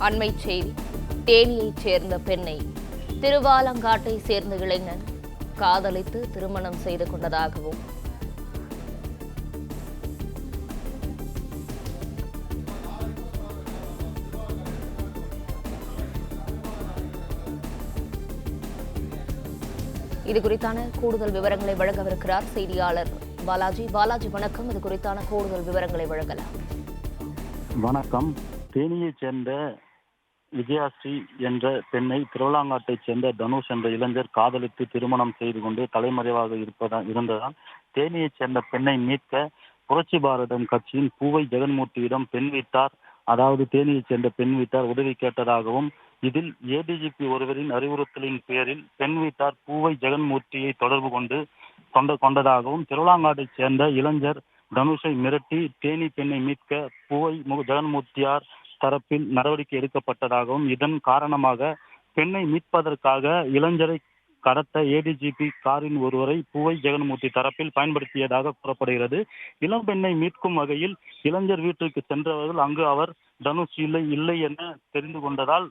அண்மைச் செய்தி. தேனியைச் சேர்ந்த பெண்ணை திருவாலங்காட்டை சேர்ந்த இளைஞன் காதலித்து திருமணம் செய்து கொண்டதாகவும் இது குறித்தான கூடுதல் விவரங்களை வழங்கவிருக்கிறார் செய்தியாளர் பாலாஜி. பாலாஜி வணக்கம். இது குறித்தான கூடுதல் விவரங்களை வழங்கலாம். வணக்கம். தேனியைச் சேர்ந்த விஜயாஸ்ரீ என்ற பெண்ணை திருவலாங்காட்டைச் சேர்ந்த தனுஷ் என்ற இளைஞர் காதலித்து திருமணம் செய்து கொண்டு தலைமறைவாக இருந்ததால் தேனியைச் சேர்ந்த பெண்ணை மீட்க புரட்சி பாரதம் கட்சியின் பூவை ஜெகன்மூர்த்தியிடம் பெண் வீட்டார், அதாவது தேனியைச் சேர்ந்த பெண் வீட்டார் உதவி கேட்டதாகவும், இதில் ஏடிஜிபி ஒருவரின் அறிவுறுத்தலின் பேரில் பெண் வீட்டார் பூவை ஜெகன்மூர்த்தியை தொடர்பு கொண்டதாகவும், திருவலாங்காட்டைச் சேர்ந்த இளைஞர் தனுஷை மிரட்டி தேனி பெண்ணை மீட்க பூவை ஜெகன்மூர்த்தியார் தரப்பில் நடவடிக்கை எடுக்கப்பட்டதாகவும், இதன் காரணமாக பெண்ணை மீட்பதற்காக இளைஞரை கடத்த ஏடிஜிபி காரின் ஒருவரை பூவை ஜெகன்மூர்த்தி தரப்பில் பயன்படுத்தியதாக கூறப்படுகிறது. இளம் பெண்ணை மீட்கும் வகையில் இளைஞர் வீட்டிற்கு சென்றவர்கள் அங்கு அவர் தனுஷ் இல்லை என தெரிந்து கொண்டதால்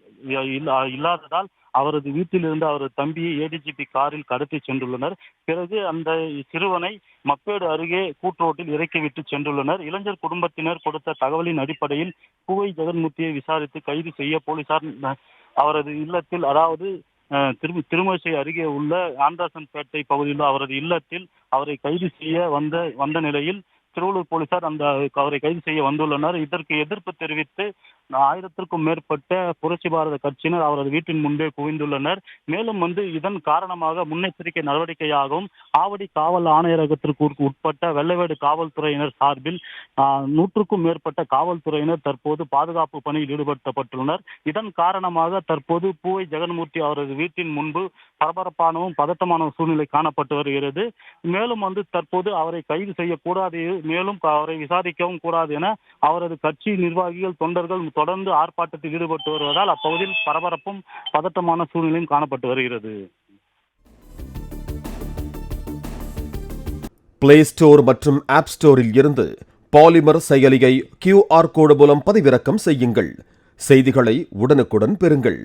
இல்லாததால் அவரது வீட்டிலிருந்து அவரது தம்பியை ஏடிஜிபி காரில் கடத்தி சென்றுள்ளனர். பிறகு அந்த சிறுவனை மப்பேடு அருகே கூட்டுரோட்டில் இறக்கிவிட்டு சென்றுள்ளனர். இளைஞர் குடும்பத்தினர் கொடுத்த தகவலின் அடிப்படையில் பூவை ஜெகன்மூர்த்தியை விசாரித்து கைது செய்ய போலீசார் அவரது இல்லத்தில், அதாவது திருமழிசை அருகே உள்ள ஆண்டாசன்பேட்டை பகுதியில் அவரது இல்லத்தில் அவரை கைது செய்ய வந்த நிலையில் திருவள்ளூர் போலீசார் அவரை கைது செய்ய வந்துள்ளனர். இதற்கு எதிர்ப்பு தெரிவித்து 1000க்கும் மேற்பட்ட புரட்சி பாரத கட்சியினர் அவரது வீட்டின் முன்பே குவிந்துள்ளனர். மேலும் இதன் காரணமாக முன்னெச்சரிக்கை நடவடிக்கையாகவும் ஆவடி காவல் ஆணையரகத்திற்கு உட்பட்ட வெள்ளவேடு காவல்துறையினர் சார்பில் 100க்கும் மேற்பட்ட காவல்துறையினர் தற்போது பாதுகாப்பு பணியில் ஈடுபடுத்தப்பட்டுள்ளனர். இதன் காரணமாக தற்போது பூவை ஜெகன்மூர்த்தி அவரது வீட்டின் முன்பு பரபரப்பானவும் பதட்டமான சூழ்நிலை காணப்பட்டு வருகிறது. மேலும் தற்போது அவரை கைது செய்யக்கூடாது, மேலும் அவரை விசாரிக்கவும் கூடாது என அவரது கட்சி நிர்வாகிகள், தொண்டர்கள் தொடர்ந்து ஆர்ப்பாட்டத்தில் ஈடுபட்டு வருவதால் அப்பகுதியில் பரபரப்பும் பதட்டமான சூழ்நிலையும் காணப்பட்டு வருகிறது. பிளே ஸ்டோர் மற்றும் ஆப் ஸ்டோரில் இருந்து பாலிமர் செயலியை QR கோடு மூலம் பதிவிறக்கம் செய்யுங்கள். செய்திகளை உடனுக்குடன் பெறுங்கள்.